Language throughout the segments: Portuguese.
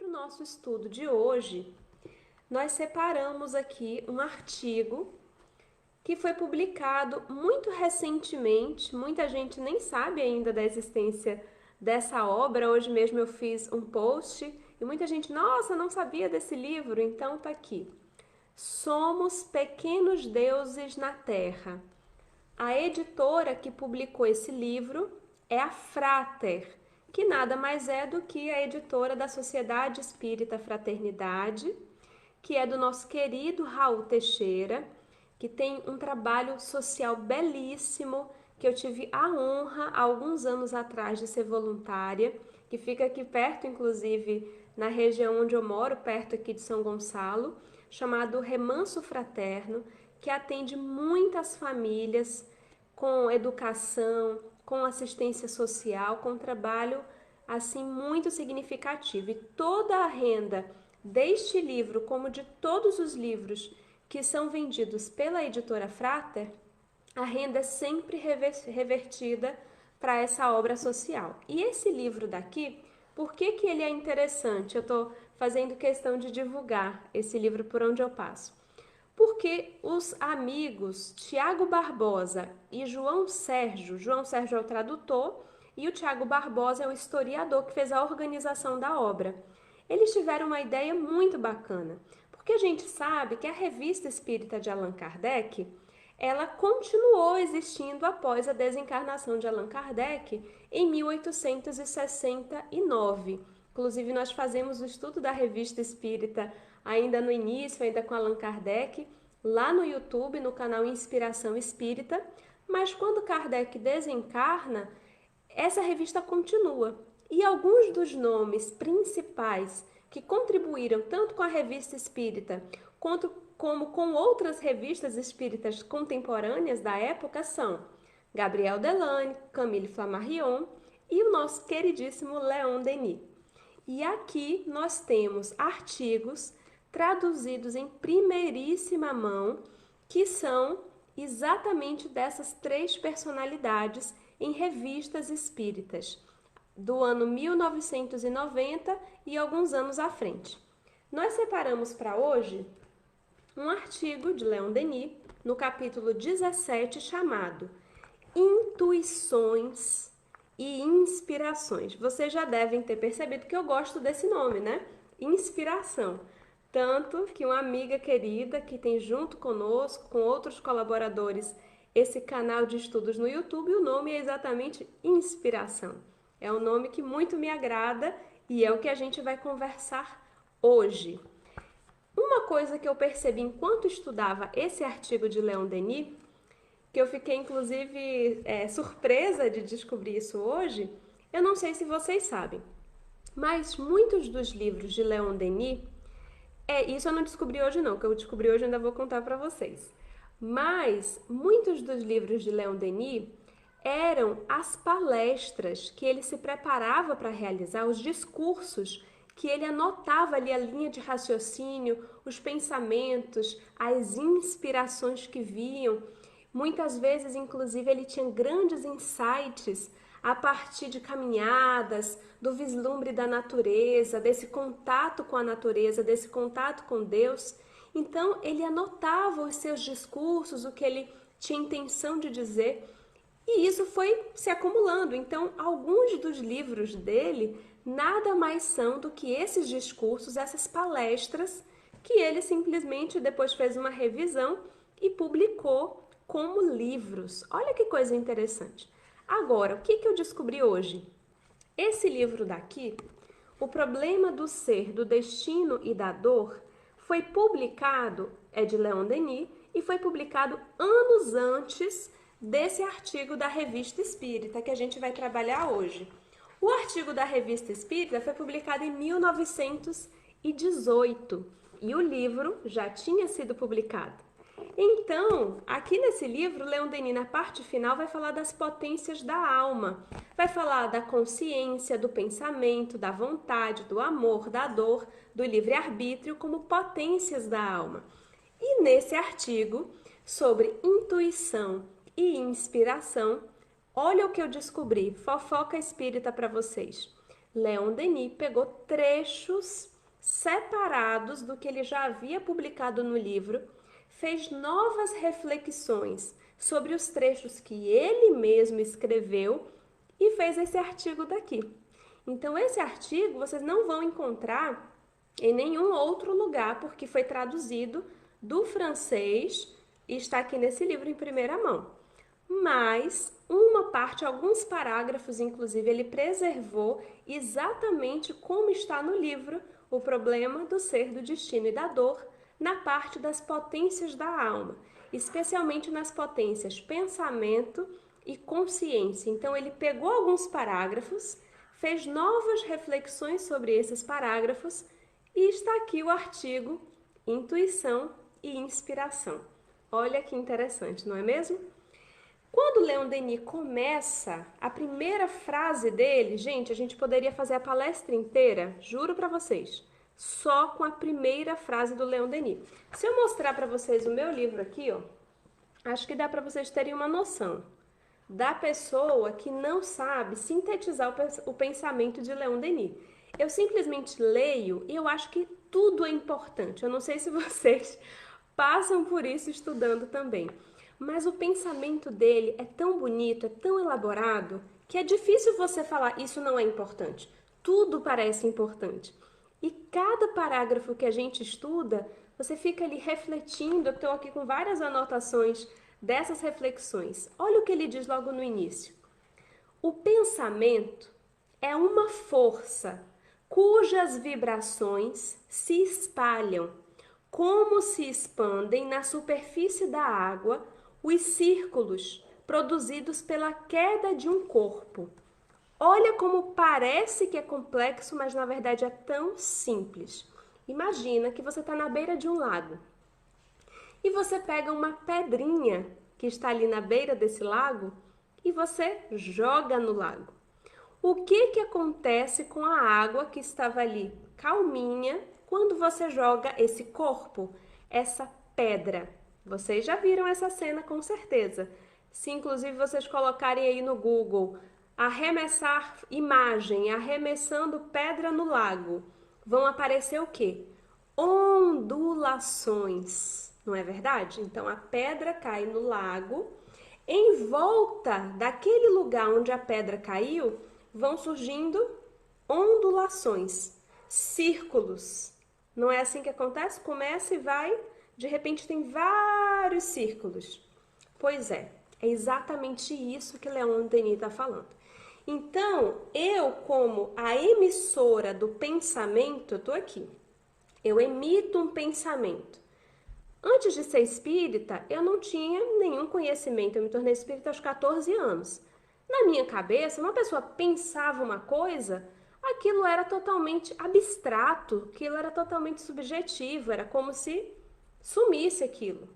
o nosso estudo de hoje, nós separamos aqui um artigo que foi publicado muito recentemente. Muita gente nem sabe ainda da existência dessa obra. Hoje mesmo eu fiz um post e muita gente, nossa, não sabia desse livro, então tá aqui. Somos Pequenos Deuses na Terra. A editora que publicou esse livro é a Frater, que nada mais é do que a editora da Sociedade Espírita Fraternidade, que é do nosso querido Raul Teixeira, que tem um trabalho social belíssimo, que eu tive a honra, há alguns anos atrás, de ser voluntária, que fica aqui perto, inclusive, na região onde eu moro, perto aqui de São Gonçalo, chamado Remanso Fraterno, que atende muitas famílias com educação, com assistência social, com trabalho assim muito significativo. E toda a renda deste livro, como de todos os livros que são vendidos pela editora Frater, a renda é sempre revertida para essa obra social. E esse livro daqui, por que ele é interessante? Eu estou fazendo questão de divulgar esse livro por onde eu passo. Porque os amigos Tiago Barbosa e João Sérgio é o tradutor e o Tiago Barbosa é o historiador que fez a organização da obra. Eles tiveram uma ideia muito bacana, porque a gente sabe que a Revista Espírita de Allan Kardec, ela continuou existindo após a desencarnação de Allan Kardec em 1869. Inclusive, nós fazemos o estudo da Revista Espírita ainda no início, ainda com Allan Kardec, lá no YouTube, no canal Inspiração Espírita, mas quando Kardec desencarna, essa revista continua. E alguns dos nomes principais que contribuíram tanto com a Revista Espírita como com outras revistas espíritas contemporâneas da época são Gabriel Delane, Camille Flammarion e o nosso queridíssimo Leon Denis. E aqui nós temos artigos traduzidos em primeiríssima mão, que são exatamente dessas três personalidades em revistas espíritas, do ano 1990 e alguns anos à frente. Nós separamos para hoje um artigo de Leon Denis, no capítulo 17, chamado Intuições e Inspirações. Vocês já devem ter percebido que eu gosto desse nome, né? Inspiração. Tanto que uma amiga querida que tem junto conosco, com outros colaboradores, esse canal de estudos no YouTube, o nome é exatamente Inspiração. É um nome que muito me agrada e é o que a gente vai conversar hoje. Uma coisa que eu percebi enquanto estudava esse artigo de Leon Denis, que eu fiquei inclusive surpresa de descobrir isso hoje, eu não sei se vocês sabem, mas muitos dos livros de Leon Denis, isso eu não descobri hoje não, o que eu descobri hoje eu ainda vou contar para vocês. Mas muitos dos livros de Leon Denis eram as palestras que ele se preparava para realizar, os discursos que ele anotava ali a linha de raciocínio, os pensamentos, as inspirações que vinham. Muitas vezes, inclusive, ele tinha grandes insights a partir de caminhadas, do vislumbre da natureza, desse contato com a natureza, desse contato com Deus. Então, ele anotava os seus discursos, o que ele tinha intenção de dizer, e isso foi se acumulando. Então, alguns dos livros dele nada mais são do que esses discursos, essas palestras, que ele simplesmente depois fez uma revisão e publicou como livros. Olha que coisa interessante. Agora, o que eu descobri hoje? Esse livro daqui, O Problema do Ser, do Destino e da Dor, foi publicado, é de Leon Denis, e foi publicado anos antes desse artigo da Revista Espírita que a gente vai trabalhar hoje. O artigo da Revista Espírita foi publicado em 1918 e o livro já tinha sido publicado. Então, aqui nesse livro, Leon Denis, na parte final, vai falar das potências da alma. Vai falar da consciência, do pensamento, da vontade, do amor, da dor, do livre-arbítrio como potências da alma. E nesse artigo, sobre intuição e inspiração, olha o que eu descobri, fofoca espírita para vocês. Leon Denis pegou trechos separados do que ele já havia publicado no livro, fez novas reflexões sobre os trechos que ele mesmo escreveu e fez esse artigo daqui. Então, esse artigo vocês não vão encontrar em nenhum outro lugar, porque foi traduzido do francês e está aqui nesse livro em primeira mão. Mas uma parte, alguns parágrafos, inclusive, ele preservou exatamente como está no livro o problema do ser, do destino e da dor, na parte das potências da alma, especialmente nas potências pensamento e consciência. Então, ele pegou alguns parágrafos, fez novas reflexões sobre esses parágrafos e está aqui o artigo Intuição e Inspiração. Olha que interessante, não é mesmo? Quando Leon Denis começa, a primeira frase dele, gente, a gente poderia fazer a palestra inteira, juro para vocês, só com a primeira frase do Leon Denis. Se eu mostrar para vocês o meu livro aqui, ó, acho que dá para vocês terem uma noção da pessoa que não sabe sintetizar o pensamento de Leon Denis. Eu simplesmente leio e eu acho que tudo é importante. Eu não sei se vocês passam por isso estudando também. Mas o pensamento dele é tão bonito, é tão elaborado, que é difícil você falar isso não é importante. Tudo parece importante. E cada parágrafo que a gente estuda, você fica ali refletindo. Eu estou aqui com várias anotações dessas reflexões. Olha o que ele diz logo no início. O pensamento é uma força cujas vibrações se espalham, como se expandem na superfície da água os círculos produzidos pela queda de um corpo. Olha como parece que é complexo, mas na verdade é tão simples. Imagina que você está na beira de um lago e você pega uma pedrinha que está ali na beira desse lago e você joga no lago. O que acontece com a água que estava ali calminha quando você joga esse corpo, essa pedra? Vocês já viram essa cena com certeza. Se inclusive vocês colocarem aí no Google, arremessar imagem, arremessando pedra no lago, vão aparecer o quê? Ondulações, não é verdade? Então a pedra cai no lago, em volta daquele lugar onde a pedra caiu, vão surgindo ondulações, círculos. Não é assim que acontece? Começa e vai, de repente tem vários círculos. Pois é exatamente isso que Leon Denis está falando. Então, eu como a emissora do pensamento, eu estou aqui. Eu emito um pensamento. Antes de ser espírita, eu não tinha nenhum conhecimento. Eu me tornei espírita aos 14 anos. Na minha cabeça, uma pessoa pensava uma coisa, aquilo era totalmente abstrato, aquilo era totalmente subjetivo, era como se sumisse aquilo.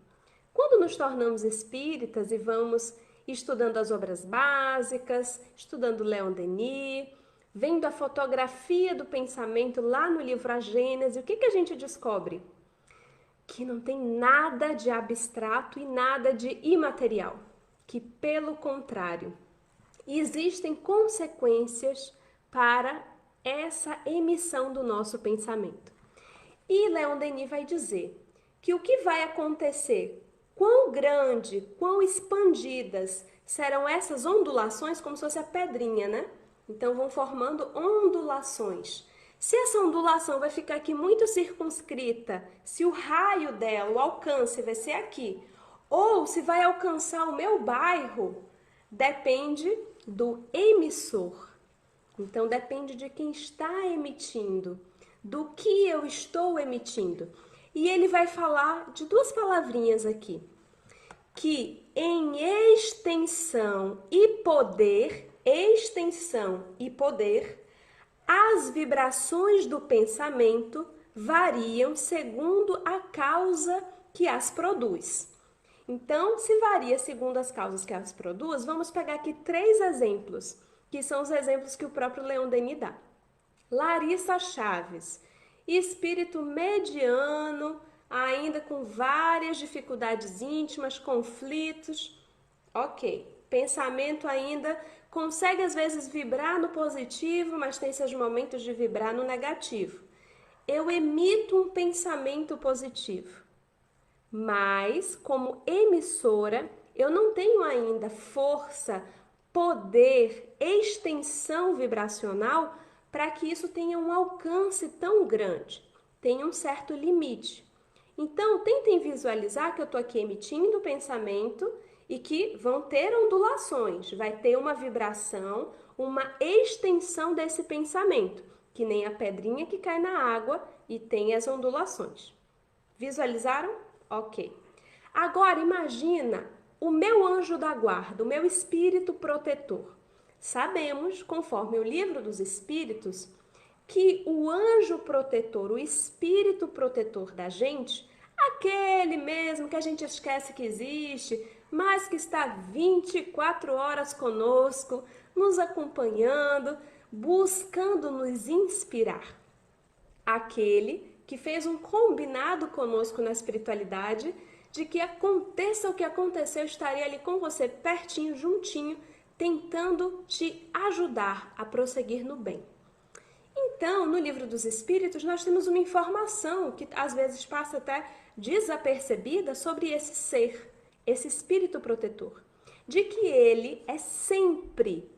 Quando nos tornamos espíritas e vamos estudando as obras básicas, estudando Leon Denis, vendo a fotografia do pensamento lá no livro A Gênese, o que a gente descobre? Que não tem nada de abstrato e nada de imaterial, que pelo contrário, existem consequências para essa emissão do nosso pensamento. E Leon Denis vai dizer que o que vai acontecer, quão grande, quão expandidas serão essas ondulações, como se fosse a pedrinha, né? Então vão formando ondulações. Se essa ondulação vai ficar aqui muito circunscrita, se o raio dela, o alcance vai ser aqui, ou se vai alcançar o meu bairro, depende do emissor. Então depende de quem está emitindo, do que eu estou emitindo. E ele vai falar de duas palavrinhas aqui, que em extensão e poder, as vibrações do pensamento variam segundo a causa que as produz. Então, se varia segundo as causas que as produz, vamos pegar aqui 3 exemplos, que são os exemplos que o próprio Leon Denis dá. Larissa Chaves, espírito mediano, ainda com várias dificuldades íntimas, conflitos. Ok, pensamento ainda consegue às vezes vibrar no positivo, mas tem seus momentos de vibrar no negativo. eu emito um pensamento positivo, mas como emissora, eu não tenho ainda força, poder, extensão vibracional para que isso tenha um alcance tão grande, tem um certo limite. Então, tentem visualizar que eu estou aqui emitindo pensamento e que vão ter ondulações, vai ter uma vibração, uma extensão desse pensamento, que nem a pedrinha que cai na água e tem as ondulações. Visualizaram? Ok. Agora, imagina o meu anjo da guarda, o meu espírito protetor. Sabemos, conforme o livro dos espíritos, que o anjo protetor, o espírito protetor da gente, aquele mesmo que a gente esquece que existe, mas que está 24 horas conosco, nos acompanhando, buscando nos inspirar. Aquele que fez um combinado conosco na espiritualidade de que aconteça o que aconteceu, estaria ali com você, pertinho, juntinho, tentando te ajudar a prosseguir no bem. Então, no livro dos Espíritos, nós temos uma informação que às vezes passa até desapercebida sobre esse ser, esse espírito protetor, de que ele é sempre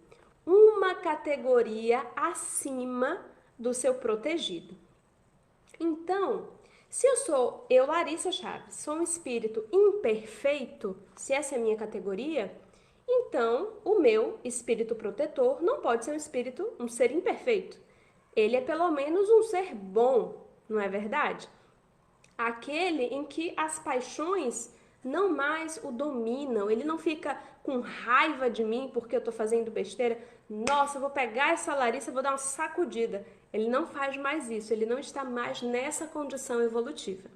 uma categoria acima do seu protegido. Então, se eu, Larissa Chaves, sou um espírito imperfeito, se essa é a minha categoria, então o meu espírito protetor não pode ser um ser imperfeito. Ele é pelo menos um ser bom, não é verdade? Aquele em que as paixões não mais o dominam, ele não fica com raiva de mim porque eu estou fazendo besteira. Nossa, eu vou pegar essa Larissa e vou dar uma sacudida. Ele não faz mais isso, ele não está mais nessa condição evolutiva.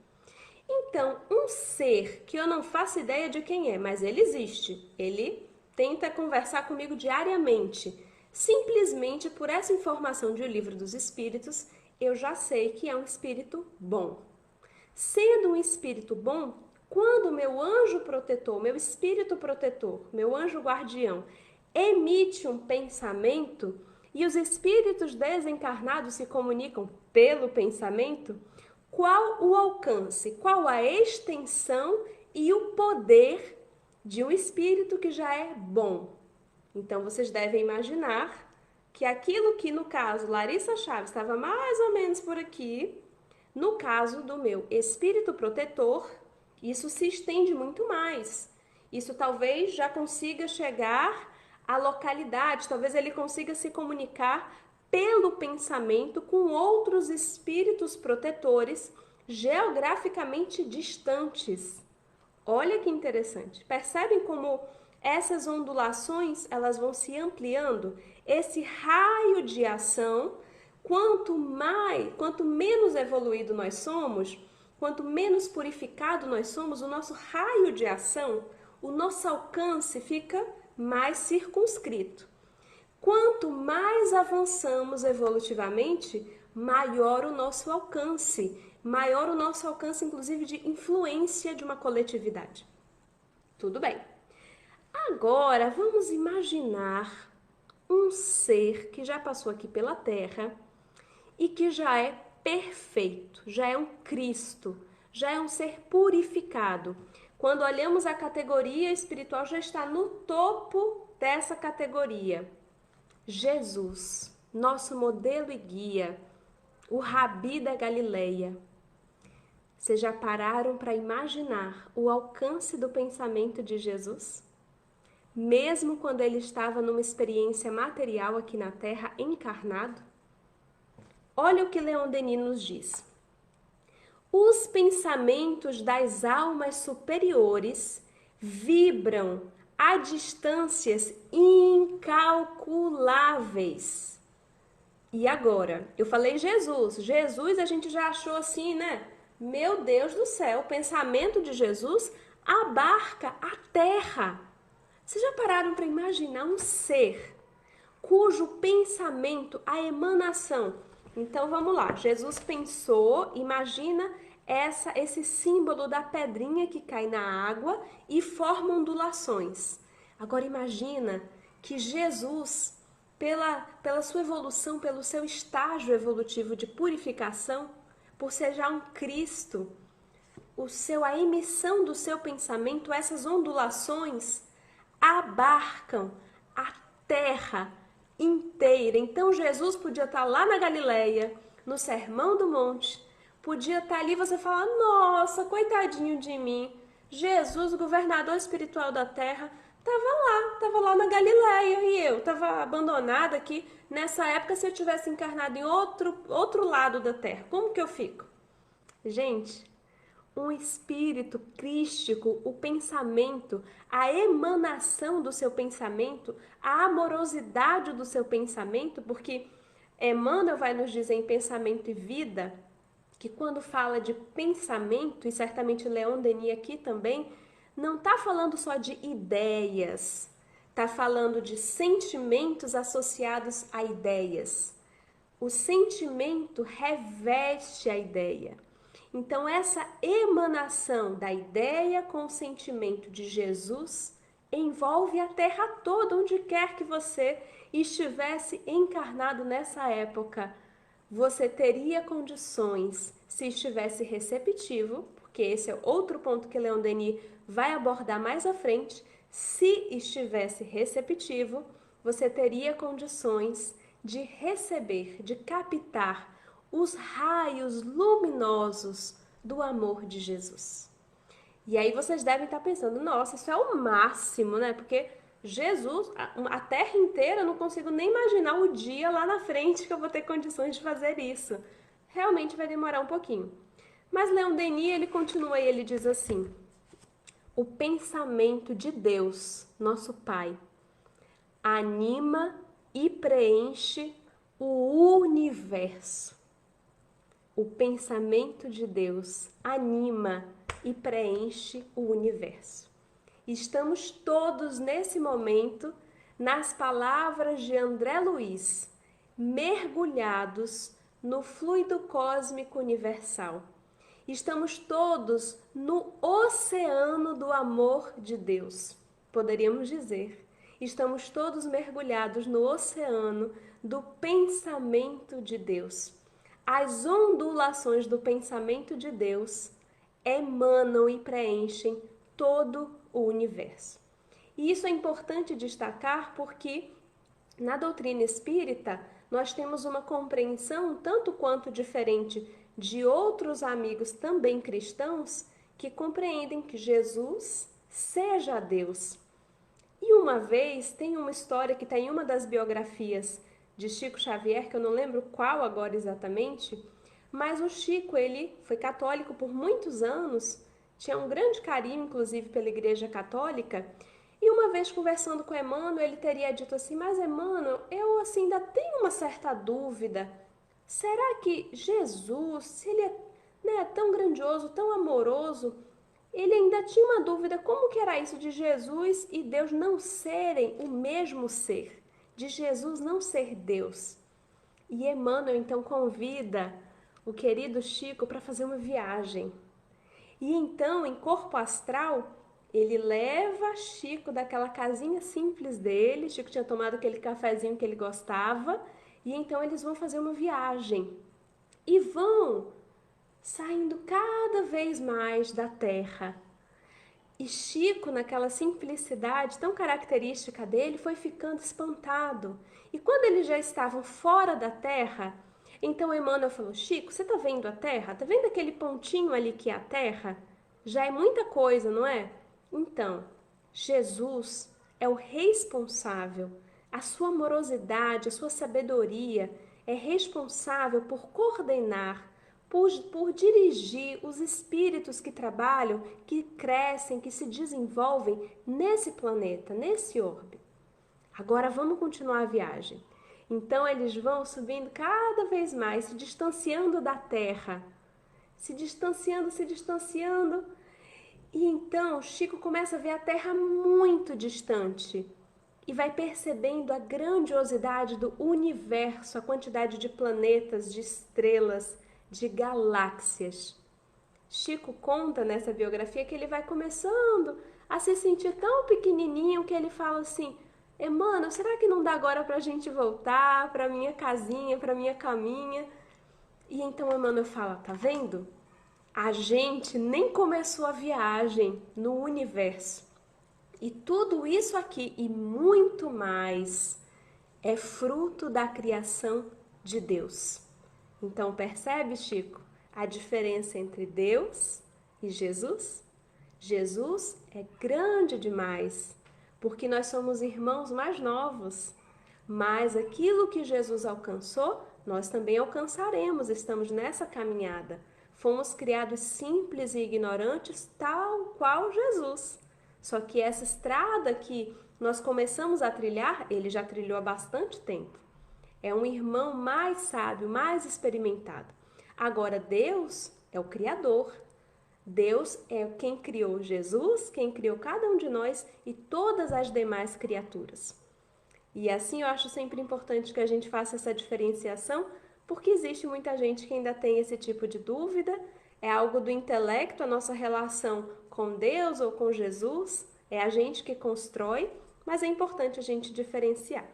Então, um ser que eu não faço ideia de quem é, mas ele existe, ele tenta conversar comigo diariamente. Simplesmente por essa informação de O Livro dos Espíritos, eu já sei que é um espírito bom. Sendo um espírito bom, quando meu anjo protetor, meu espírito protetor, meu anjo guardião, emite um pensamento e os espíritos desencarnados se comunicam pelo pensamento, qual o alcance, qual a extensão e o poder de um espírito que já é bom? Então, vocês devem imaginar que aquilo que, no caso, Larissa Chaves estava mais ou menos por aqui, no caso do meu espírito protetor, isso se estende muito mais. Isso talvez já consiga chegar à localidade, talvez ele consiga se comunicar pelo pensamento com outros espíritos protetores geograficamente distantes. Olha que interessante. Percebem como essas ondulações, elas vão se ampliando? Esse raio de ação, quanto menos evoluído nós somos, quanto menos purificado nós somos, o nosso raio de ação, o nosso alcance fica mais circunscrito. Quanto mais avançamos evolutivamente, maior o nosso alcance, inclusive de influência de uma coletividade. Tudo bem. Agora, vamos imaginar um ser que já passou aqui pela Terra e que já é perfeito, já é um Cristo, já é um ser purificado. Quando olhamos a categoria espiritual, já está no topo dessa categoria. Jesus, nosso modelo e guia, o Rabi da Galileia. Vocês já pararam para imaginar o alcance do pensamento de Jesus? Mesmo quando ele estava numa experiência material aqui na Terra, encarnado? Olha o que Leon Denis nos diz. Os pensamentos das almas superiores vibram a distâncias incalculáveis. E agora? Eu falei Jesus. Jesus a gente já achou assim, né? Meu Deus do céu, o pensamento de Jesus abarca a Terra. Vocês já pararam para imaginar um ser cujo pensamento, a emanação... Então vamos lá, Jesus pensou, imagina esse símbolo da pedrinha que cai na água e forma ondulações. Agora imagina que Jesus, pela sua evolução, pelo seu estágio evolutivo de purificação, por ser já um Cristo, a emissão do seu pensamento, essas ondulações abarcam a terra inteira. Então Jesus podia estar lá na Galileia, no Sermão do Monte, podia estar ali, você fala, nossa, coitadinho de mim, Jesus, o governador espiritual da terra, estava lá na Galileia e eu estava abandonada aqui. Nessa época, se eu tivesse encarnado em outro lado da terra, como que eu fico? Gente, um espírito crístico, o pensamento, a emanação do seu pensamento, a amorosidade do seu pensamento, porque Emmanuel vai nos dizer em Pensamento e Vida, que quando fala de pensamento, e certamente Leon Denis aqui também, não está falando só de ideias, está falando de sentimentos associados a ideias. O sentimento reveste a ideia. Então, essa emanação da ideia com o sentimento de Jesus envolve a terra toda, onde quer que você estivesse encarnado nessa época. Você teria condições, se estivesse receptivo, porque esse é outro ponto que Leon Denis vai abordar mais à frente, se estivesse receptivo, você teria condições de receber, de captar os raios luminosos do amor de Jesus. E aí vocês devem estar pensando, nossa, isso é o máximo, né? Porque Jesus, a terra inteira, eu não consigo nem imaginar o dia lá na frente que eu vou ter condições de fazer isso. Realmente vai demorar um pouquinho. Mas Leon Denis, ele continua e ele diz assim: o pensamento de Deus, nosso Pai, anima e preenche o universo. O pensamento de Deus anima e preenche o universo. Estamos todos nesse momento, nas palavras de André Luiz, mergulhados no fluido cósmico universal. Estamos todos no oceano do amor de Deus. Poderíamos dizer, estamos todos mergulhados no oceano do pensamento de Deus. As ondulações do pensamento de Deus emanam e preenchem todo o universo. E isso é importante destacar porque na doutrina espírita nós temos uma compreensão tanto quanto diferente de outros amigos também cristãos que compreendem que Jesus seja Deus. E uma vez tem uma história que está em uma das biografias de Chico Xavier, que eu não lembro qual agora exatamente, mas o Chico, ele foi católico por muitos anos, tinha um grande carinho, inclusive, pela Igreja Católica, e uma vez conversando com Emmanuel, ele teria dito assim, mas Emmanuel, eu assim, ainda tenho uma certa dúvida, será que Jesus, se ele é tão grandioso, tão amoroso, ele ainda tinha uma dúvida, como que era isso de Jesus e Deus não serem o mesmo ser, de Jesus não ser Deus. E Emmanuel então convida o querido Chico para fazer uma viagem. E então, em corpo astral, ele leva Chico daquela casinha simples dele, Chico tinha tomado aquele cafezinho que ele gostava, e então eles vão fazer uma viagem. E vão saindo cada vez mais da terra. E Chico, naquela simplicidade tão característica dele, foi ficando espantado. E quando eles já estavam fora da terra, então Emmanuel falou, Chico, você está vendo a terra? Está vendo aquele pontinho ali que é a terra? Já é muita coisa, não é? Então, Jesus é o responsável, a sua amorosidade, a sua sabedoria é responsável por coordenar, por dirigir os espíritos que trabalham, que crescem, que se desenvolvem nesse planeta, nesse orbe. Agora vamos continuar a viagem. Então eles vão subindo cada vez mais, se distanciando da Terra, se distanciando, e então Chico começa a ver a Terra muito distante e vai percebendo a grandiosidade do universo, a quantidade de planetas, de estrelas, de galáxias. Chico conta nessa biografia que ele vai começando a se sentir tão pequenininho que ele fala assim, Emmanuel, será que não dá agora pra gente voltar pra minha casinha, pra minha caminha? E então Emmanuel fala, tá vendo? A gente nem começou a viagem no universo. E tudo isso aqui e muito mais é fruto da criação de Deus. Então percebe, Chico, a diferença entre Deus e Jesus? Jesus é grande demais, porque nós somos irmãos mais novos. Mas aquilo que Jesus alcançou, nós também alcançaremos, estamos nessa caminhada. Fomos criados simples e ignorantes, tal qual Jesus. Só que essa estrada que nós começamos a trilhar, ele já trilhou há bastante tempo. É um irmão mais sábio, mais experimentado. Agora, Deus é o Criador. Deus é quem criou Jesus, quem criou cada um de nós e todas as demais criaturas. E assim eu acho sempre importante que a gente faça essa diferenciação, porque existe muita gente que ainda tem esse tipo de dúvida. É algo do intelecto, a nossa relação com Deus ou com Jesus, é a gente que constrói, mas é importante a gente diferenciar.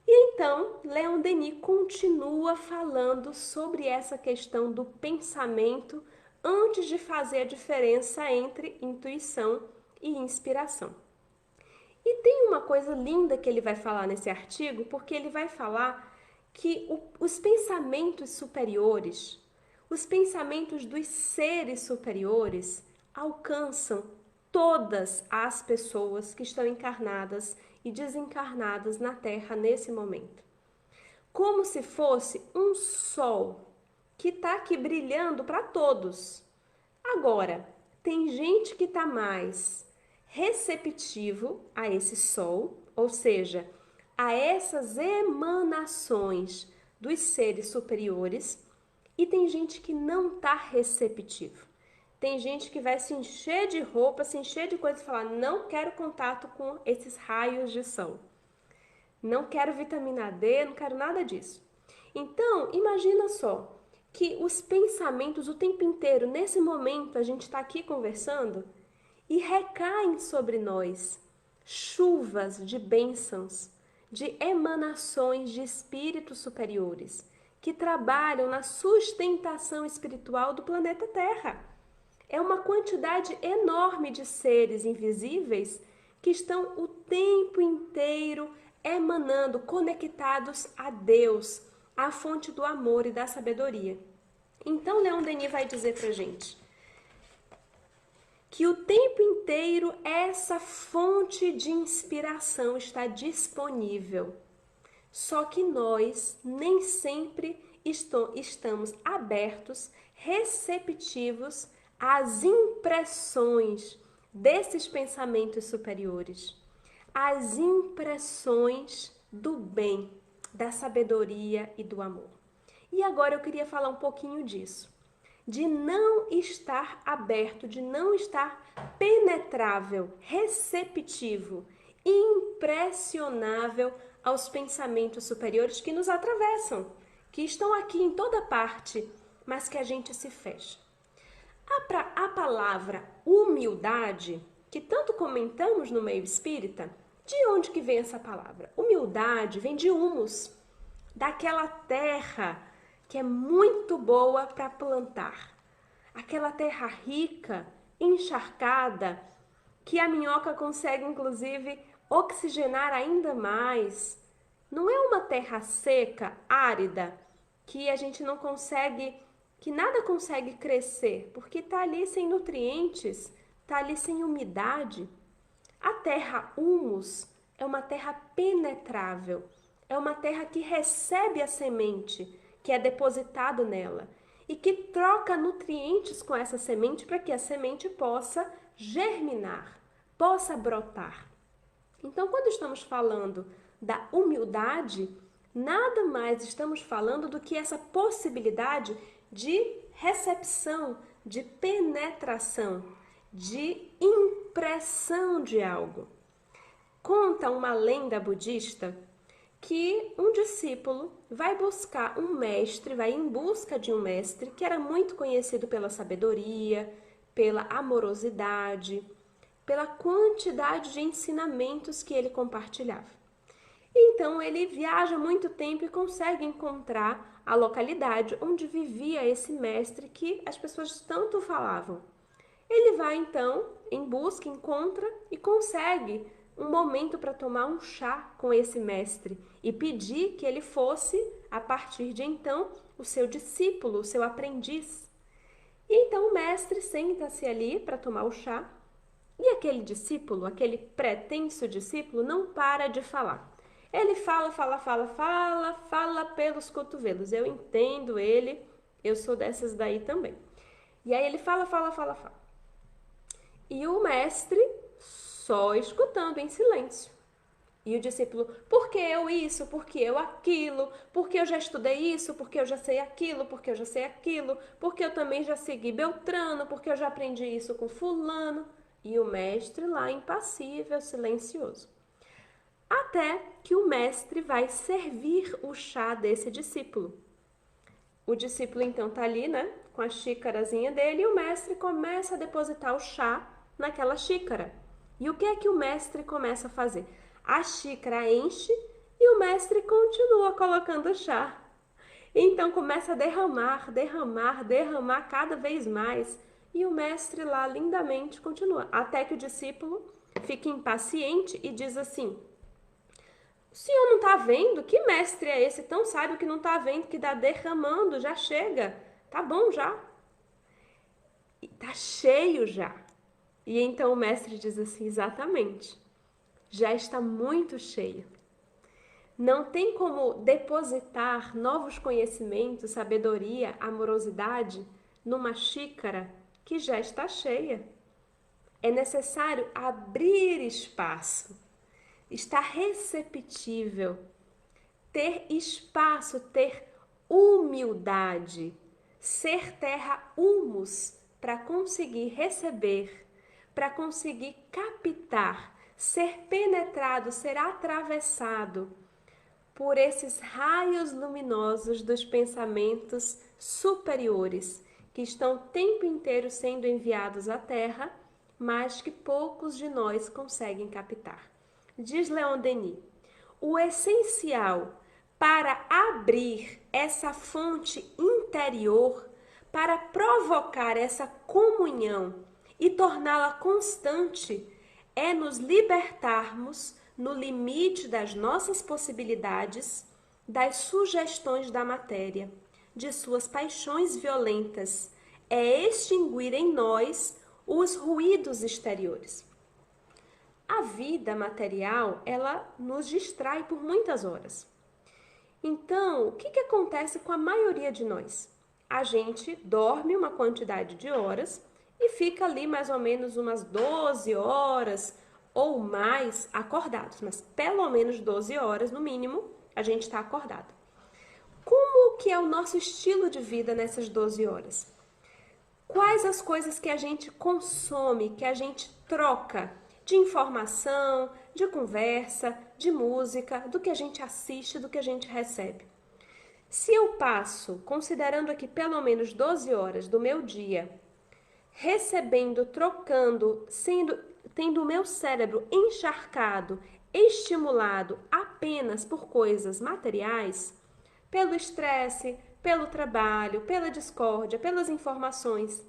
E então, Leon Denis continua falando sobre essa questão do pensamento antes de fazer a diferença entre intuição e inspiração. E tem uma coisa linda que ele vai falar nesse artigo, porque ele vai falar que os pensamentos superiores, os pensamentos dos seres superiores, alcançam todas as pessoas que estão encarnadas e desencarnadas na Terra nesse momento. Como se fosse um sol que está aqui brilhando para todos. Agora, tem gente que está mais receptivo a esse sol, ou seja, a essas emanações dos seres superiores, e tem gente que não está receptivo. Tem gente que vai se encher de roupa, se encher de coisa e falar, não quero contato com esses raios de sol. Não quero vitamina D, não quero nada disso. Então, imagina só que os pensamentos o tempo inteiro, nesse momento, a gente está aqui conversando e recaem sobre nós chuvas de bênçãos, de emanações de espíritos superiores que trabalham na sustentação espiritual do planeta Terra. É uma quantidade enorme de seres invisíveis que estão o tempo inteiro emanando, conectados a Deus, a fonte do amor e da sabedoria. Então, Leon Denis vai dizer pra gente que o tempo inteiro essa fonte de inspiração está disponível. Só que nós nem sempre estamos abertos, receptivos às impressões desses pensamentos superiores, às impressões do bem, da sabedoria e do amor. E agora eu queria falar um pouquinho disso, de não estar aberto, de não estar penetrável, receptivo, impressionável aos pensamentos superiores que nos atravessam, que estão aqui em toda parte, mas que a gente se fecha. A palavra humildade, que tanto comentamos no meio espírita, de onde que vem essa palavra? Humildade vem de humus, daquela terra que é muito boa para plantar. Aquela terra rica, encharcada, que a minhoca consegue inclusive oxigenar ainda mais. Não é uma terra seca, árida, que a gente não consegue, que nada consegue crescer, porque está ali sem nutrientes, está ali sem umidade. A terra humus é uma terra penetrável, é uma terra que recebe a semente que é depositado nela e que troca nutrientes com essa semente para que a semente possa germinar, possa brotar. Então, quando estamos falando da humildade, nada mais estamos falando do que essa possibilidade de recepção, de penetração, de impressão de algo. Conta uma lenda budista que um discípulo vai buscar um mestre, vai em busca de um mestre que era muito conhecido pela sabedoria, pela amorosidade, pela quantidade de ensinamentos que ele compartilhava. Então ele viaja muito tempo e consegue encontrar a localidade onde vivia esse mestre que as pessoas tanto falavam. Ele vai então em busca, encontra e consegue um momento para tomar um chá com esse mestre e pedir que ele fosse, a partir de então, o seu discípulo, o seu aprendiz. E então o mestre senta-se ali para tomar o chá e aquele discípulo, aquele pretenso discípulo, não para de falar. Ele fala pelos cotovelos. Eu entendo ele, eu sou dessas daí também. E aí ele fala. E o mestre só escutando em silêncio. E o discípulo, por que eu isso? Por que eu aquilo? Porque eu já estudei isso? Porque eu já sei aquilo? Porque eu já sei aquilo? Porque eu também já segui Beltrano? Porque eu já aprendi isso com fulano? E o mestre lá impassível, silencioso. Até que o mestre vai servir o chá desse discípulo. O discípulo então tá ali, né, com a xícarazinha dele, e o mestre começa a depositar o chá naquela xícara. E o que é que o mestre começa a fazer? A xícara enche e o mestre continua colocando o chá. Então começa a derramar cada vez mais. E o mestre lá lindamente continua, até que o discípulo fica impaciente e diz assim: o senhor não está vendo? Que mestre é esse tão sábio que não está vendo que dá derramando? Já chega. Tá bom já. Tá cheio já. E então o mestre diz assim, exatamente. Já está muito cheio. Não tem como depositar novos conhecimentos, sabedoria, amorosidade numa xícara que já está cheia. É necessário abrir espaço, estar receptível, ter espaço, ter humildade, ser terra humus para conseguir receber, para conseguir captar, ser penetrado, ser atravessado por esses raios luminosos dos pensamentos superiores que estão o tempo inteiro sendo enviados à Terra, mas que poucos de nós conseguem captar. Diz Leon Denis, o essencial para abrir essa fonte interior, para provocar essa comunhão e torná-la constante, é nos libertarmos no limite das nossas possibilidades, das sugestões da matéria, de suas paixões violentas, é extinguir em nós os ruídos exteriores. A vida material, ela nos distrai por muitas horas. Então, o que acontece com a maioria de nós? A gente dorme uma quantidade de horas e fica ali mais ou menos umas 12 horas ou mais acordados, mas pelo menos 12 horas no mínimo a gente está acordado. Como que é o nosso estilo de vida nessas 12 horas? Quais as coisas que a gente consome, que a gente troca de informação, de conversa, de música, do que a gente assiste, do que a gente recebe? Se eu passo, considerando aqui pelo menos 12 horas do meu dia, recebendo, trocando, tendo o meu cérebro encharcado, estimulado apenas por coisas materiais, pelo estresse, pelo trabalho, pela discórdia, pelas informações,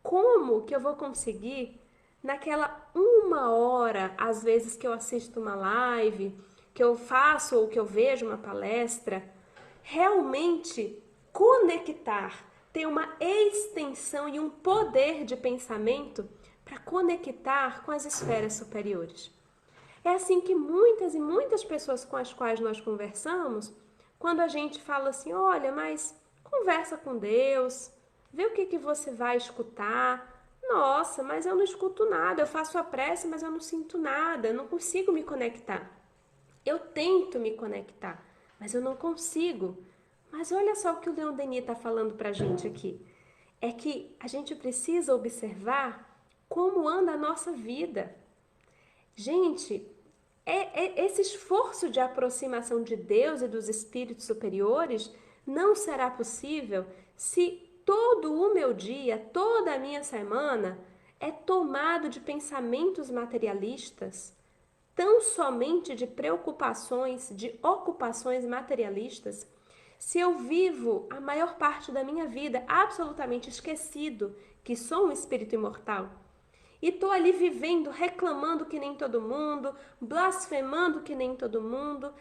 como que eu vou conseguir, naquela uma hora, às vezes que eu assisto uma live, que eu faço ou que eu vejo uma palestra, realmente conectar, ter uma extensão e um poder de pensamento para conectar com as esferas superiores? É assim que muitas e muitas pessoas com as quais nós conversamos, quando a gente fala assim, olha, mas conversa com Deus, vê o que você vai escutar. Nossa, mas eu não escuto nada, eu faço a prece, mas eu não sinto nada, eu não consigo me conectar. Eu tento me conectar, mas eu não consigo. Mas olha só o que o Leon Denis está falando para a gente aqui. É que a gente precisa observar como anda a nossa vida. Gente, esse esforço de aproximação de Deus e dos espíritos superiores não será possível se todo o meu dia, toda a minha semana é tomado de pensamentos materialistas, tão somente de preocupações, de ocupações materialistas. Se eu vivo a maior parte da minha vida absolutamente esquecido que sou um espírito imortal, e tô ali vivendo, reclamando que nem todo mundo, blasfemando que nem todo mundo,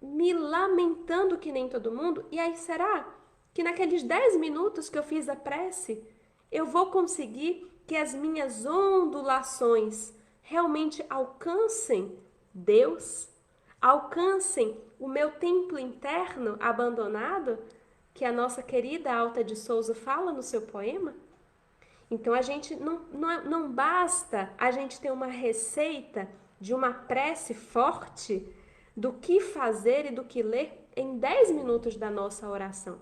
me lamentando que nem todo mundo, e aí será que naqueles 10 minutos que eu fiz a prece, eu vou conseguir que as minhas ondulações realmente alcancem Deus? Alcancem o meu templo interno abandonado, que a nossa querida Alta de Souza fala no seu poema? Então a gente não basta a gente ter uma receita de uma prece forte do que fazer e do que ler em 10 minutos da nossa oração.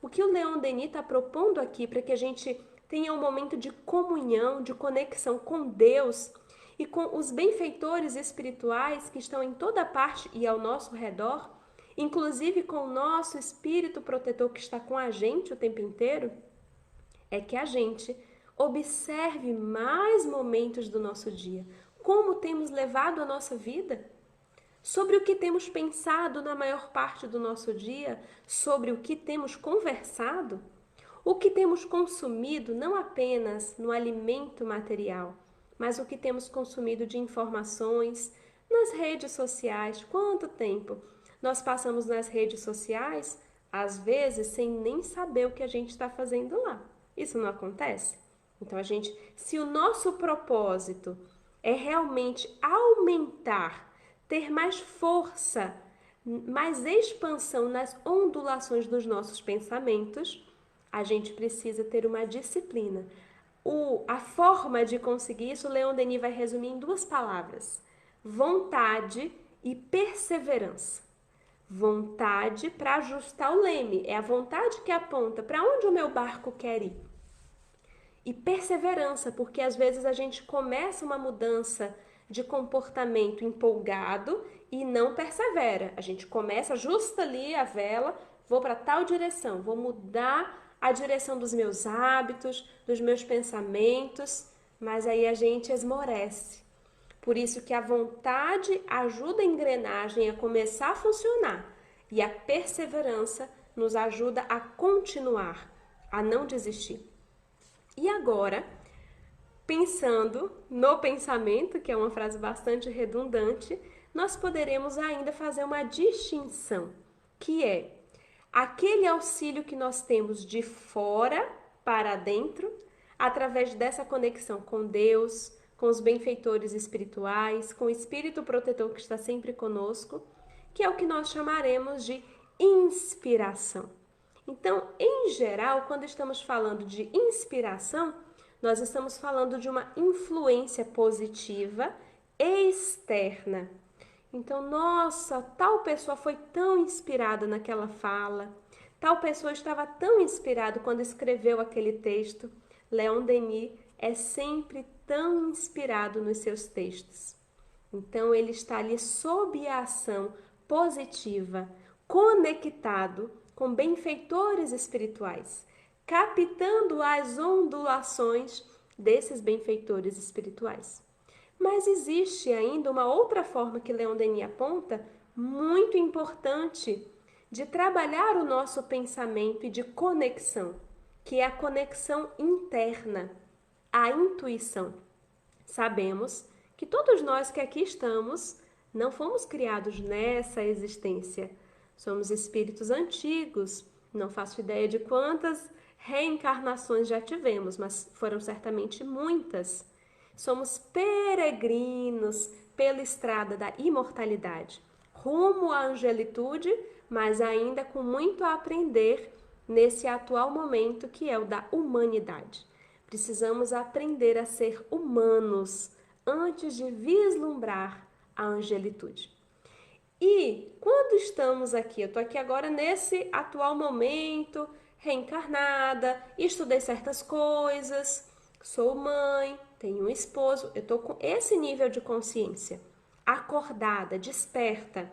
O que o Leon Denis está propondo aqui para que a gente tenha um momento de comunhão, de conexão com Deus e com os benfeitores espirituais que estão em toda parte e ao nosso redor, inclusive com o nosso espírito protetor que está com a gente o tempo inteiro, é que a gente observe mais momentos do nosso dia, como temos levado a nossa vida, sobre o que temos pensado na maior parte do nosso dia, sobre o que temos conversado, o que temos consumido não apenas no alimento material, mas o que temos consumido de informações nas redes sociais. Quanto tempo nós passamos nas redes sociais, às vezes sem nem saber o que a gente está fazendo lá. Isso não acontece? Então se o nosso propósito é realmente aumentar, ter mais força, mais expansão nas ondulações dos nossos pensamentos, a gente precisa ter uma disciplina. A forma de conseguir isso, Leon Denis vai resumir em 2 palavras: vontade e perseverança. Vontade para ajustar o leme, é a vontade que aponta para onde o meu barco quer ir. E perseverança, porque às vezes a gente começa uma mudança de comportamento empolgado e não persevera. A gente começa, ajusta ali a vela, vou para tal direção, vou mudar a direção dos meus hábitos, dos meus pensamentos, mas aí a gente esmorece. Por isso que a vontade ajuda a engrenagem a começar a funcionar e a perseverança nos ajuda a continuar, a não desistir. E agora, pensando no pensamento, que é uma frase bastante redundante, nós poderemos ainda fazer uma distinção, que é aquele auxílio que nós temos de fora para dentro, através dessa conexão com Deus, com os benfeitores espirituais, com o espírito protetor que está sempre conosco, que é o que nós chamaremos de inspiração. Então, em geral, quando estamos falando de inspiração, nós estamos falando de uma influência positiva externa. Então, nossa, tal pessoa foi tão inspirada naquela fala, tal pessoa estava tão inspirada quando escreveu aquele texto. Leon Denis é sempre tão inspirado nos seus textos. Então, ele está ali sob a ação positiva, conectado com benfeitores espirituais, captando as ondulações desses benfeitores espirituais. Mas existe ainda uma outra forma que Leon Denis aponta, muito importante, de trabalhar o nosso pensamento e de conexão, que é a conexão interna, a intuição. Sabemos que todos nós que aqui estamos não fomos criados nessa existência. Somos espíritos antigos, não faço ideia de quantas reencarnações já tivemos, mas foram certamente muitas. Somos peregrinos pela estrada da imortalidade, rumo à angelitude, mas ainda com muito a aprender nesse atual momento que é o da humanidade. Precisamos aprender a ser humanos antes de vislumbrar a angelitude. E quando estamos aqui, eu estou aqui agora nesse atual momento, reencarnada, estudei certas coisas, sou mãe, tenho um esposo, eu estou com esse nível de consciência, acordada, desperta.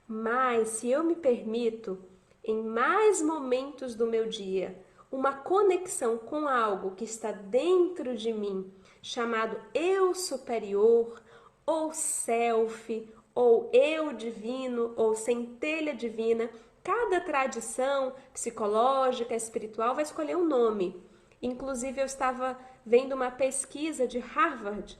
Mas se eu me permito, em mais momentos do meu dia, uma conexão com algo que está dentro de mim, chamado eu superior, ou self, ou eu divino, ou centelha divina, Cada tradição psicológica, espiritual, vai escolher um nome. Inclusive, eu estava vendo uma pesquisa de Harvard,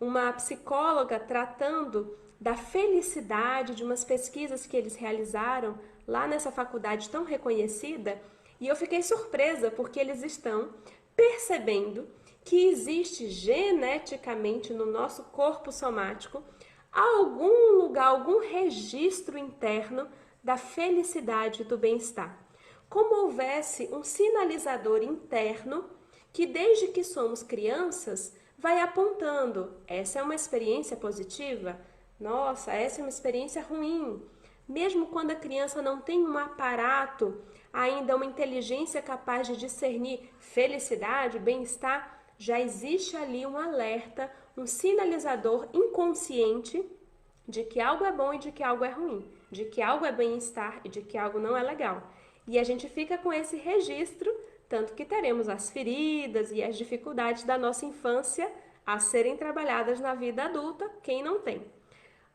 uma psicóloga tratando da felicidade de umas pesquisas que eles realizaram lá nessa faculdade tão reconhecida, e eu fiquei surpresa porque eles estão percebendo que existe geneticamente no nosso corpo somático algum lugar, algum registro interno da felicidade e do bem-estar. Como houvesse um sinalizador interno que, desde que somos crianças, vai apontando: essa é uma experiência positiva, nossa, essa é uma experiência ruim. Mesmo quando a criança não tem um aparato, ainda uma inteligência capaz de discernir felicidade, bem-estar, já existe ali um alerta, um sinalizador inconsciente de que algo é bom e de que algo é ruim, de que algo é bem-estar e de que algo não é legal. E a gente fica com esse registro, tanto que teremos as feridas e as dificuldades da nossa infância a serem trabalhadas na vida adulta, quem não tem.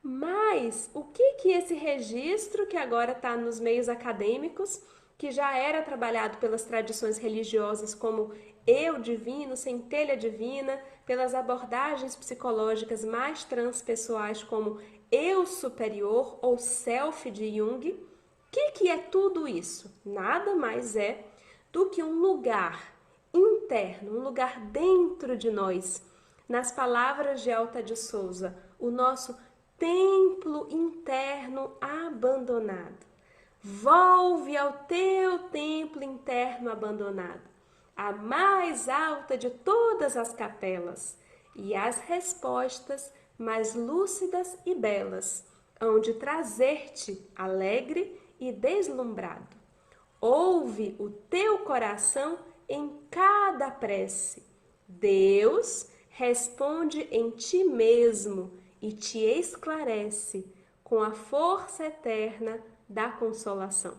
Mas o que esse registro que agora está nos meios acadêmicos, que já era trabalhado pelas tradições religiosas como eu divino, centelha divina, pelas abordagens psicológicas mais transpessoais como eu superior ou self de Jung, o que é tudo isso? Nada mais é do que um lugar interno, um lugar dentro de nós. Nas palavras de Alta de Souza, o nosso templo interno abandonado. Volve ao teu templo interno abandonado, a mais alta de todas as capelas, e as respostas mais lúcidas e belas, hão de trazer-te alegre e deslumbrado. Ouve o teu coração em cada prece. Deus responde em ti mesmo e te esclarece com a força eterna da consolação.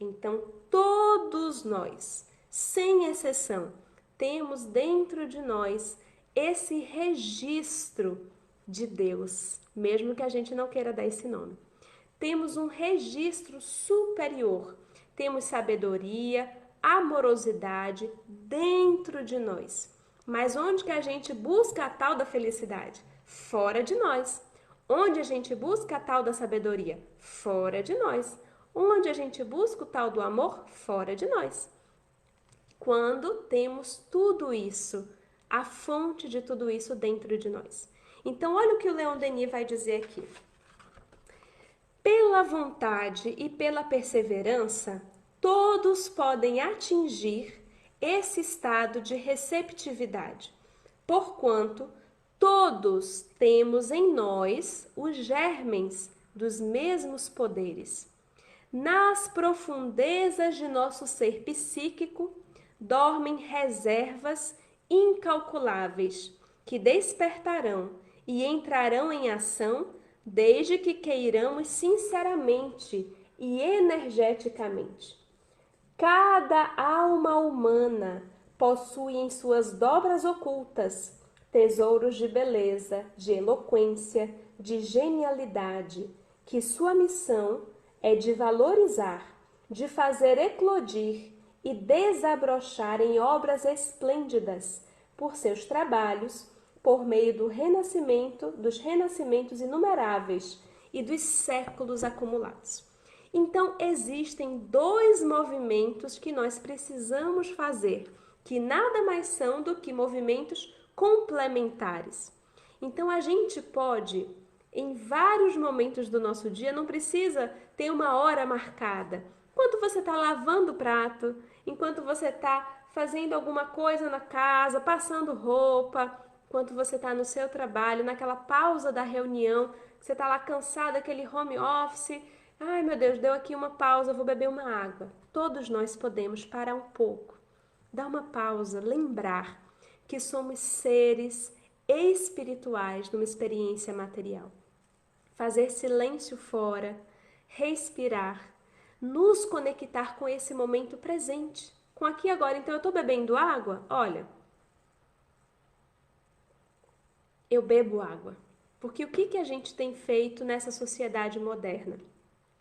Então, todos nós, sem exceção, temos dentro de nós esse registro de Deus, mesmo que a gente não queira dar esse nome. Temos um registro superior, temos sabedoria, amorosidade dentro de nós. Mas onde que a gente busca a tal da felicidade? Fora de nós. Onde a gente busca a tal da sabedoria? Fora de nós. Onde a gente busca o tal do amor? Fora de nós. Quando temos tudo isso, a fonte de tudo isso dentro de nós. Então, olha o que o Leon Denis vai dizer aqui. Pela vontade e pela perseverança, todos podem atingir esse estado de receptividade, porquanto todos temos em nós os germens dos mesmos poderes. Nas profundezas de nosso ser psíquico dormem reservas incalculáveis que despertarão e entrarão em ação desde que queiramos sinceramente e energeticamente. Cada alma humana possui em suas dobras ocultas tesouros de beleza, de eloquência, de genialidade, que sua missão é de valorizar, de fazer eclodir e desabrochar em obras esplêndidas por seus trabalhos, por meio do renascimento, dos renascimentos inumeráveis e dos séculos acumulados. Então, existem dois movimentos que nós precisamos fazer, que nada mais são do que movimentos complementares. Então, a gente pode, em vários momentos do nosso dia, não precisa ter uma hora marcada. Enquanto você está lavando o prato, enquanto você está fazendo alguma coisa na casa, passando roupa, enquanto você está no seu trabalho, naquela pausa da reunião, você está lá cansado, aquele home office. Ai, meu Deus, deu aqui uma pausa, vou beber uma água. Todos nós podemos parar um pouco, dar uma pausa, lembrar que somos seres espirituais numa experiência material. Fazer silêncio fora, respirar, nos conectar com esse momento presente, com aqui e agora. Então, eu estou bebendo água? Olha, eu bebo água. Porque o que a gente tem feito nessa sociedade moderna?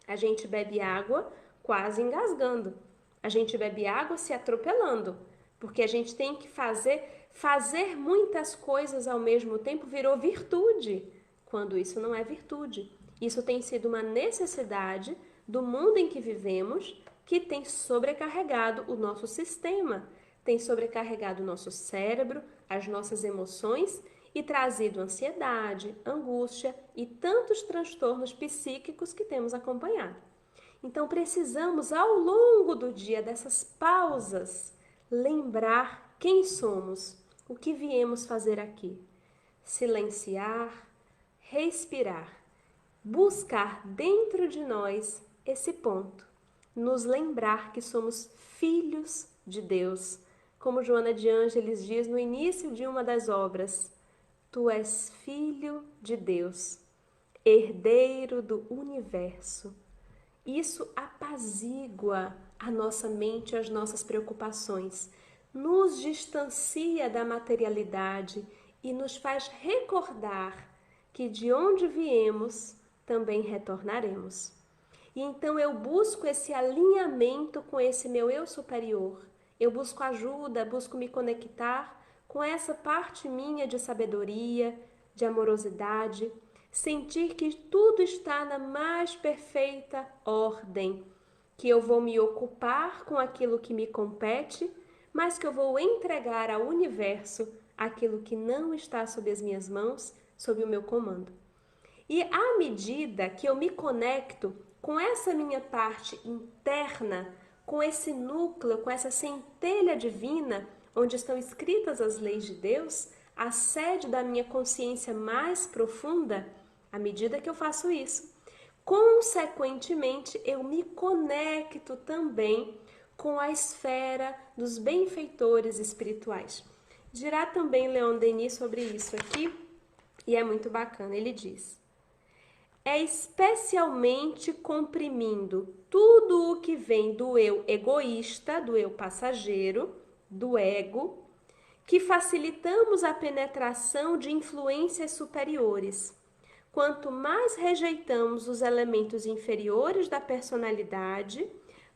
A gente bebe água quase engasgando. A gente bebe água se atropelando, porque a gente tem que fazer muitas coisas ao mesmo tempo virou virtude, quando isso não é virtude. Isso tem sido uma necessidade do mundo em que vivemos, que tem sobrecarregado o nosso sistema, tem sobrecarregado o nosso cérebro, as nossas emoções e trazido ansiedade, angústia e tantos transtornos psíquicos que temos acompanhado. Então precisamos, ao longo do dia, dessas pausas, lembrar quem somos, o que viemos fazer aqui. Silenciar, respirar, buscar dentro de nós esse ponto, nos lembrar que somos filhos de Deus. Como Joana de Ângeles diz no início de uma das obras, tu és filho de Deus, herdeiro do universo. Isso apazigua a nossa mente e as nossas preocupações, nos distancia da materialidade e nos faz recordar que de onde viemos também retornaremos. E então eu busco esse alinhamento com esse meu eu superior. Eu busco ajuda, busco me conectar com essa parte minha de sabedoria, de amorosidade, sentir que tudo está na mais perfeita ordem, que eu vou me ocupar com aquilo que me compete, mas que eu vou entregar ao universo aquilo que não está sob as minhas mãos, sob o meu comando. E à medida que eu me conecto com essa minha parte interna, com esse núcleo, com essa centelha divina, onde estão escritas as leis de Deus, a sede da minha consciência mais profunda, à medida que eu faço isso, consequentemente eu me conecto também com a esfera dos benfeitores espirituais. Dirá também Leon Denis sobre isso aqui, e é muito bacana, ele diz: é especialmente comprimindo tudo o que vem do eu egoísta, do eu passageiro, do ego, que facilitamos a penetração de influências superiores. Quanto mais rejeitamos os elementos inferiores da personalidade,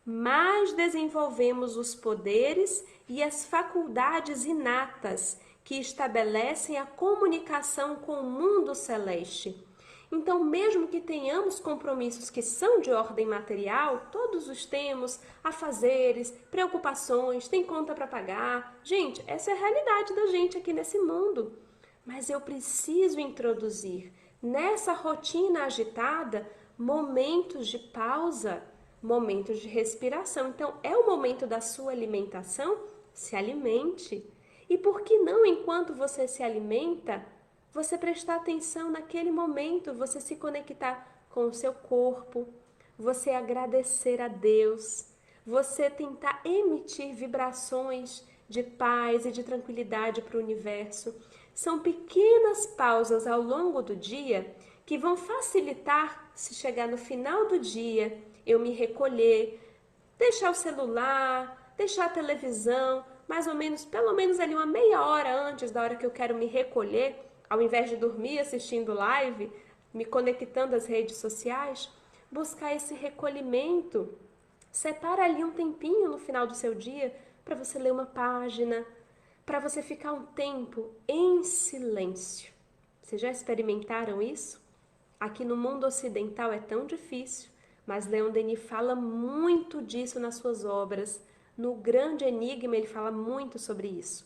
mais desenvolvemos os poderes e as faculdades inatas que estabelecem a comunicação com o mundo celeste. Então, mesmo que tenhamos compromissos que são de ordem material, todos os temos, afazeres, preocupações, tem conta para pagar. Gente, essa é a realidade da gente aqui nesse mundo. Mas eu preciso introduzir nessa rotina agitada momentos de pausa, momentos de respiração. Então, é o momento da sua alimentação? Se alimente. E por que não, enquanto você se alimenta, você prestar atenção naquele momento, você se conectar com o seu corpo, você agradecer a Deus, você tentar emitir vibrações de paz e de tranquilidade para o universo. São pequenas pausas ao longo do dia que vão facilitar, se chegar no final do dia, eu me recolher, deixar o celular, deixar a televisão, mais ou menos, pelo menos ali uma meia hora antes da hora que eu quero me recolher, ao invés de dormir assistindo live, me conectando às redes sociais, buscar esse recolhimento. Separa ali um tempinho no final do seu dia para você ler uma página, para você ficar um tempo em silêncio. Vocês já experimentaram isso? Aqui no mundo ocidental é tão difícil, mas Leon Denis fala muito disso nas suas obras. No Grande Enigma ele fala muito sobre isso,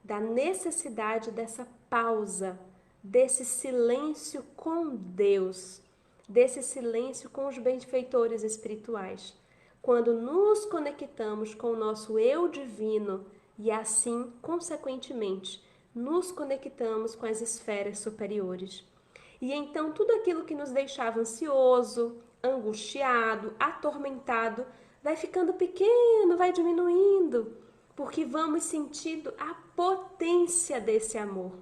da necessidade dessa pausa, desse silêncio com Deus, desse silêncio com os benfeitores espirituais. Quando nos conectamos com o nosso eu divino e assim, consequentemente, nos conectamos com as esferas superiores. E então tudo aquilo que nos deixava ansioso, angustiado, atormentado, vai ficando pequeno, vai diminuindo, porque vamos sentindo a potência desse amor.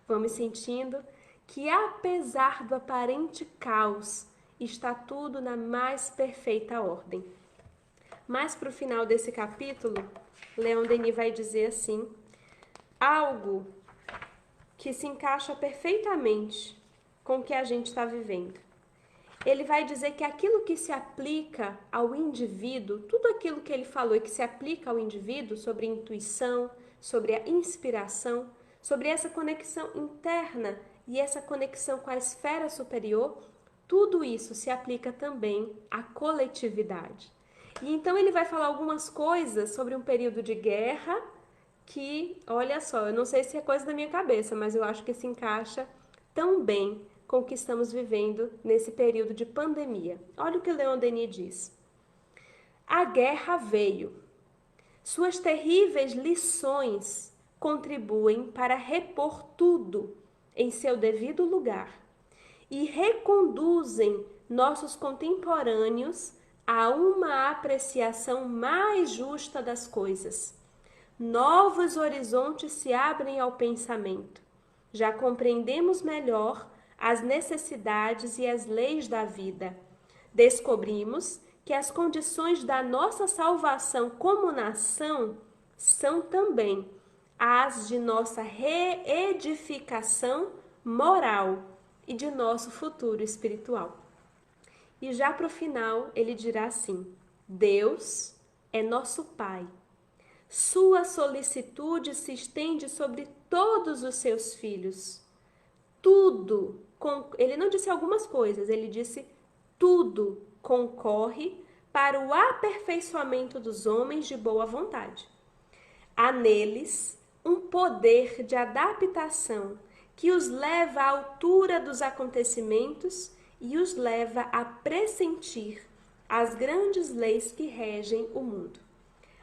Vamos sentindo que, apesar do aparente caos, está tudo na mais perfeita ordem. Mais para o final desse capítulo, Leon Denis vai dizer assim, algo que se encaixa perfeitamente com o que a gente está vivendo. ele vai dizer que aquilo que se aplica ao indivíduo, tudo aquilo que ele falou e que se aplica ao indivíduo sobre intuição, sobre a inspiração, sobre essa conexão interna e essa conexão com a esfera superior, tudo isso se aplica também à coletividade. E então ele vai falar algumas coisas sobre um período de guerra que, olha só, eu não sei se é coisa da minha cabeça, mas eu acho que se encaixa tão bem com o que estamos vivendo nesse período de pandemia. Olha o que Leon Denis diz. A guerra veio. Suas terríveis lições contribuem para repor tudo em seu devido lugar e reconduzem nossos contemporâneos a uma apreciação mais justa das coisas. Novos horizontes se abrem ao pensamento. Já compreendemos melhor as necessidades e as leis da vida. Descobrimos que as condições da nossa salvação como nação são também as de nossa reedificação moral e de nosso futuro espiritual. E já para o final, ele dirá assim: Deus é nosso Pai. Sua solicitude se estende sobre todos os seus filhos. Tudo, ele não disse algumas coisas, ele disse tudo concorre para o aperfeiçoamento dos homens de boa vontade. Há neles um poder de adaptação que os leva à altura dos acontecimentos e os leva a pressentir as grandes leis que regem o mundo.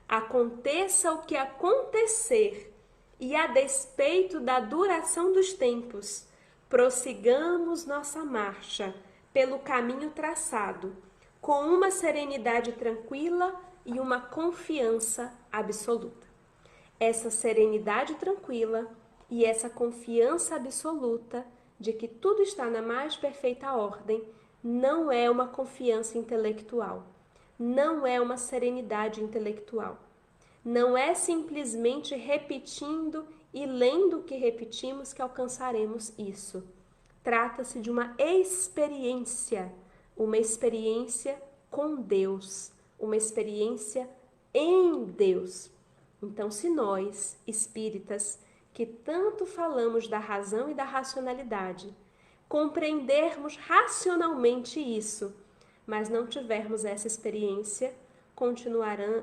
Aconteça o que acontecer, e a despeito da duração dos tempos, prossigamos nossa marcha pelo caminho traçado, com uma serenidade tranquila e uma confiança absoluta. Essa serenidade tranquila e essa confiança absoluta de que tudo está na mais perfeita ordem não é uma confiança intelectual, não é uma serenidade intelectual. Não é simplesmente repetindo e lendo o que repetimos que alcançaremos isso. Trata-se de uma experiência com Deus, uma experiência em Deus. Então, se nós, espíritas, que tanto falamos da razão e da racionalidade, compreendermos racionalmente isso, mas não tivermos essa experiência,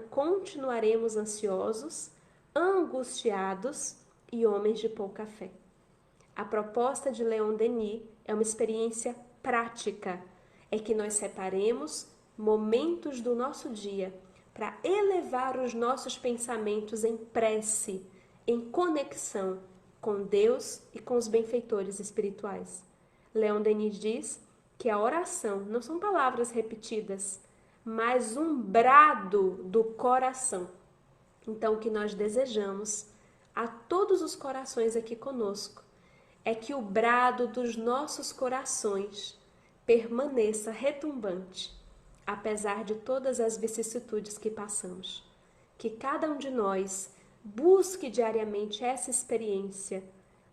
continuaremos ansiosos, angustiados e homens de pouca fé. A proposta de Leon Denis é uma experiência prática, é que nós separemos momentos do nosso dia para elevar os nossos pensamentos em prece, em conexão com Deus e com os benfeitores espirituais. Leon Denis diz que a oração não são palavras repetidas, mas um brado do coração. Então, o que nós desejamos a todos os corações aqui conosco é que o brado dos nossos corações permaneça retumbante, apesar de todas as vicissitudes que passamos. Que cada um de nós busque diariamente essa experiência,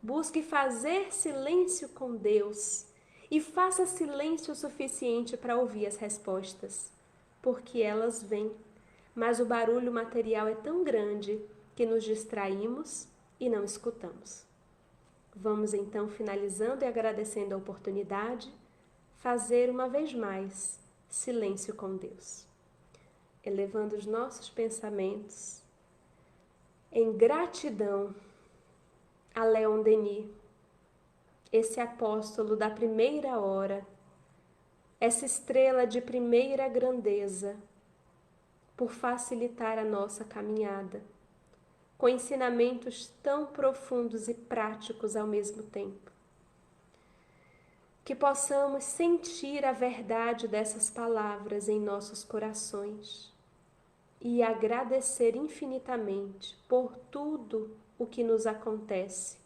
busque fazer silêncio com Deus e faça silêncio o suficiente para ouvir as respostas, porque elas vêm, mas o barulho material é tão grande que nos distraímos e não escutamos. Vamos então, finalizando e agradecendo a oportunidade, fazer uma vez mais silêncio com Deus, elevando os nossos pensamentos em gratidão a Leon Denis, esse apóstolo da primeira hora, essa estrela de primeira grandeza, por facilitar a nossa caminhada, com ensinamentos tão profundos e práticos ao mesmo tempo. Que possamos sentir a verdade dessas palavras em nossos corações e agradecer infinitamente por tudo o que nos acontece,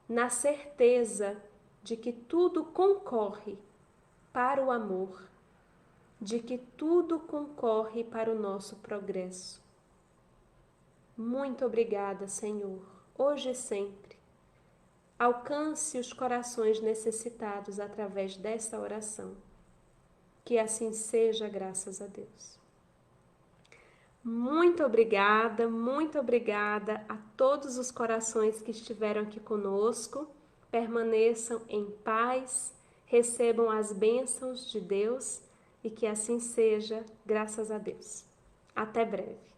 na certeza de que tudo concorre para o amor, de que tudo concorre para o nosso progresso. Muito obrigada, Senhor, hoje e sempre. Alcance os corações necessitados através desta oração. Que assim seja, graças a Deus. Muito obrigada a todos os corações que estiveram aqui conosco. Permaneçam em paz, recebam as bênçãos de Deus e que assim seja, graças a Deus. Até breve.